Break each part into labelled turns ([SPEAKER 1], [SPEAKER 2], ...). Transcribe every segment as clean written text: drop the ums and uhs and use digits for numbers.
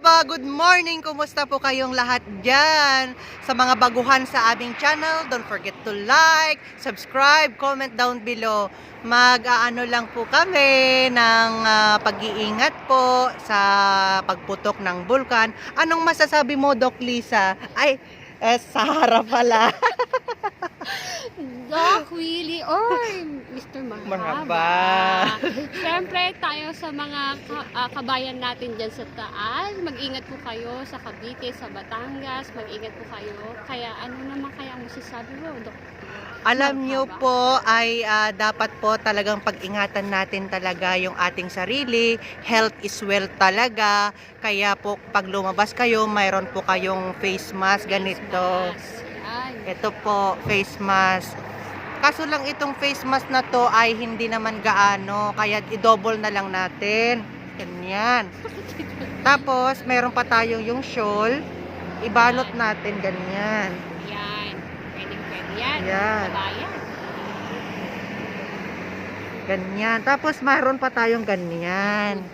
[SPEAKER 1] Good morning! Kumusta po kayong lahat dyan? Sa mga baguhan sa aming channel, don't forget to like, subscribe, comment down below. Mag-aano lang po kami ng pag-iingat po sa pagputok ng bulkan. Anong masasabi mo, Doc Lisa? Ay, Sahara pala.
[SPEAKER 2] Doc Willie or Mr. Marhaba.
[SPEAKER 1] Marhaba.
[SPEAKER 2] Siyempre tayo sa mga kabayan natin dyan sa Taal. Mag-ingat po kayo sa Cavite, sa Batangas. Mag-ingat po kayo. Kaya ano naman kaya ang masasabi mo, Doc?
[SPEAKER 1] Alam nyo po ay dapat po talagang pag-ingatan natin talaga yung ating sarili. Health is wealth talaga. Kaya po pag lumabas kayo, mayroon po kayong face mask ganito. Ito po, face mask. Kaso lang itong face mask na to ay hindi naman gaano. Kaya i-double na lang natin. Ganyan. Tapos mayroon pa tayong yung shawl. Ibalot natin ganyan.
[SPEAKER 2] Yan. Pwede yan.
[SPEAKER 1] Yan.
[SPEAKER 2] Kabayan.
[SPEAKER 1] Ganyan. Tapos mayroon pa tayong ganyan.
[SPEAKER 2] Yan.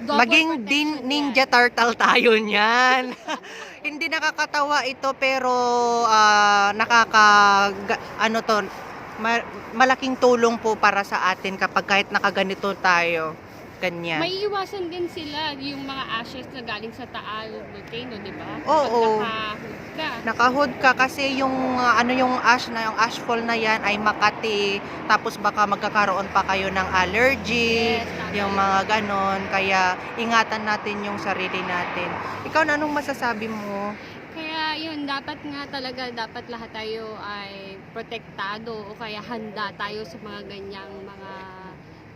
[SPEAKER 1] Maging ninja turtle tayo niyan. Hindi nakakatawa ito pero malaking tulong po para sa atin kapag kahit nakaganito tayo. Ganyan.
[SPEAKER 2] May iwasan din sila yung mga ashes na galing sa Taal volcano, di ba?
[SPEAKER 1] Oo.
[SPEAKER 2] Nakahood
[SPEAKER 1] Nakahood
[SPEAKER 2] ka.
[SPEAKER 1] ka kasi yung yung ashfall na yan ay makati, tapos baka magkakaroon pa kayo ng allergy,
[SPEAKER 2] Yes, tama.
[SPEAKER 1] yung mga ganon. Kaya ingatan natin yung sarili natin. Ikaw na anong masasabi mo?
[SPEAKER 2] Kaya yun, dapat lahat tayo ay protektado o kaya handa tayo sa mga ganyang mga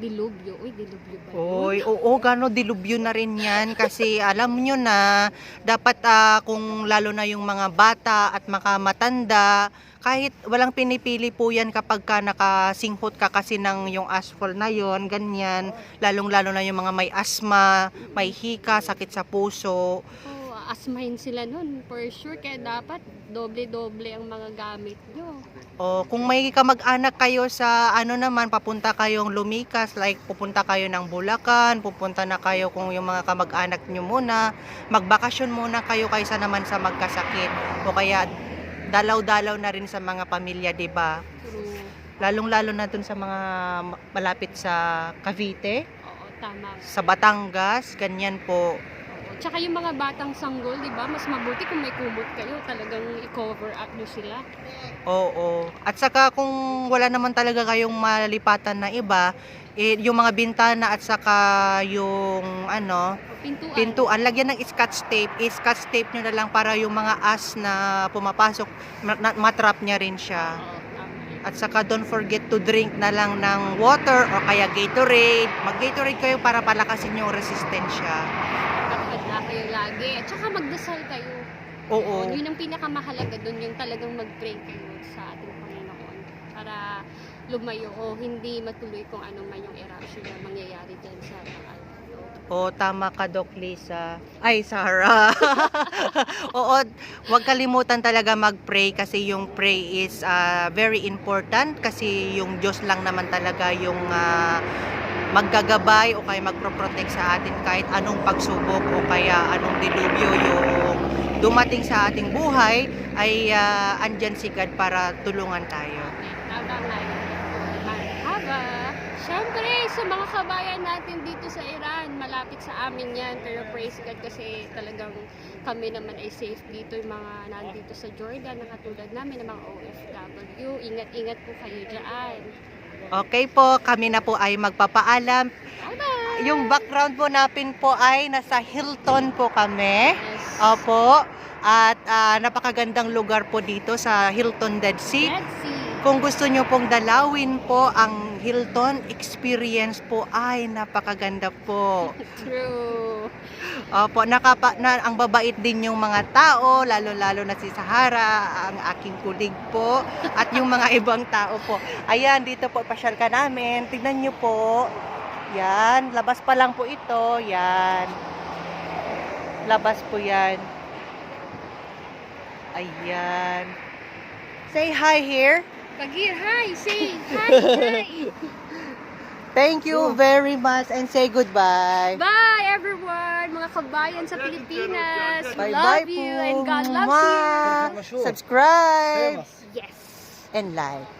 [SPEAKER 2] dilubyo. Uy, dilubyo ba yun?
[SPEAKER 1] Oy, oo, gano dilubyo na rin yan kasi alam nyo na dapat kung lalo na yung mga bata at makamatanda, kahit walang pinipili po yan kapag ka nakasinghot ka kasi ng yung asphalt na yon, ganyan, lalong-lalo na yung mga may asthma, may hika, sakit sa puso.
[SPEAKER 2] Asmahin sila nun, for sure. Kaya dapat doble-doble ang mga gamit nyo.
[SPEAKER 1] O kung may kamag-anak kayo sa naman, papunta kayong lumikas, like pupunta kayo ng Bulacan, pupunta na kayo kung yung mga kamag-anak nyo muna, magbakasyon muna kayo kaysa naman sa magkasakit. O kaya dalaw-dalaw na rin sa mga pamilya, 'di ba?
[SPEAKER 2] True.
[SPEAKER 1] Lalong-lalo na dun sa mga malapit sa Cavite,
[SPEAKER 2] Oo, tama.
[SPEAKER 1] sa Batangas, ganyan po.
[SPEAKER 2] Tsaka yung mga batang sanggol, di ba? Mas mabuti kung may kumot kayo, talagang i-cover up nyo sila.
[SPEAKER 1] Oo. At saka kung wala naman talaga kayong malipatan na iba, yung mga bintana at saka yung pintuan, lagyan ng scotch tape. I-scotch tape nyo na lang para yung mga na pumapasok, matrap niya rin siya.
[SPEAKER 2] Oo, tama.
[SPEAKER 1] At saka don't forget to drink na lang ng water o kaya Gatorade. Mag-Gatorade kayo para palakasin yung resistensya.
[SPEAKER 2] Dapat na kayo lagi. At saka magdasal kayo.
[SPEAKER 1] Oo.
[SPEAKER 2] Yun ang pinakamahalaga doon, yung talagang mag-pray kayo sa ating Panginoon para lumayo o hindi matuloy kung ano man yung eruption na mangyayari dyan sa Taal.
[SPEAKER 1] Oo, tama ka, Doc Lisa. Ay, Sarah. Oo, huwag kalimutan talaga mag-pray kasi yung pray is very important kasi yung Diyos lang naman talaga yung maggagabay o kaya magpro-protect sa atin kahit anong pagsubok o kaya anong dilubyo yung dumating sa ating buhay ay andyan si God para tulungan tayo.
[SPEAKER 2] Tama nga yun. Marhaba. Siyempre, sa mga kabayan natin dito sa Iran, malapit sa amin yan. Pero praise God kasi talagang kami naman ay safe dito. Yung mga nandito sa Jordan, na katulad namin, ng mga OFW. Ingat-ingat po kayo dyan.
[SPEAKER 1] Okay po, kami na po ay magpapaalam.
[SPEAKER 2] Bye-bye!
[SPEAKER 1] Yung background po natin po ay nasa Hilton po kami.
[SPEAKER 2] Yes.
[SPEAKER 1] Opo. At napakagandang lugar po dito sa Hilton Dead Sea.
[SPEAKER 2] Let's see.
[SPEAKER 1] Kung gusto nyo pong dalawin po ang Hilton experience po ay napakaganda po.
[SPEAKER 2] True.
[SPEAKER 1] Opo, ang babait din yung mga tao, lalo-lalo na si Sahara, ang aking kulig po, at yung mga ibang tao po. Ayan, dito po, pasyal ka namin. Tignan nyo po. Yan, labas pa lang po ito. Yan. Labas po yan. Ayan. Say hi here.
[SPEAKER 2] Pagir, hi! Say hi!
[SPEAKER 1] Thank you very much and say goodbye.
[SPEAKER 2] Bye! everyone, mga kabayan sa Pilipinas. We
[SPEAKER 1] Bye-bye
[SPEAKER 2] love you
[SPEAKER 1] po.
[SPEAKER 2] and God loves
[SPEAKER 1] Mwah.
[SPEAKER 2] you.
[SPEAKER 1] Subscribe
[SPEAKER 2] Yes.
[SPEAKER 1] and like.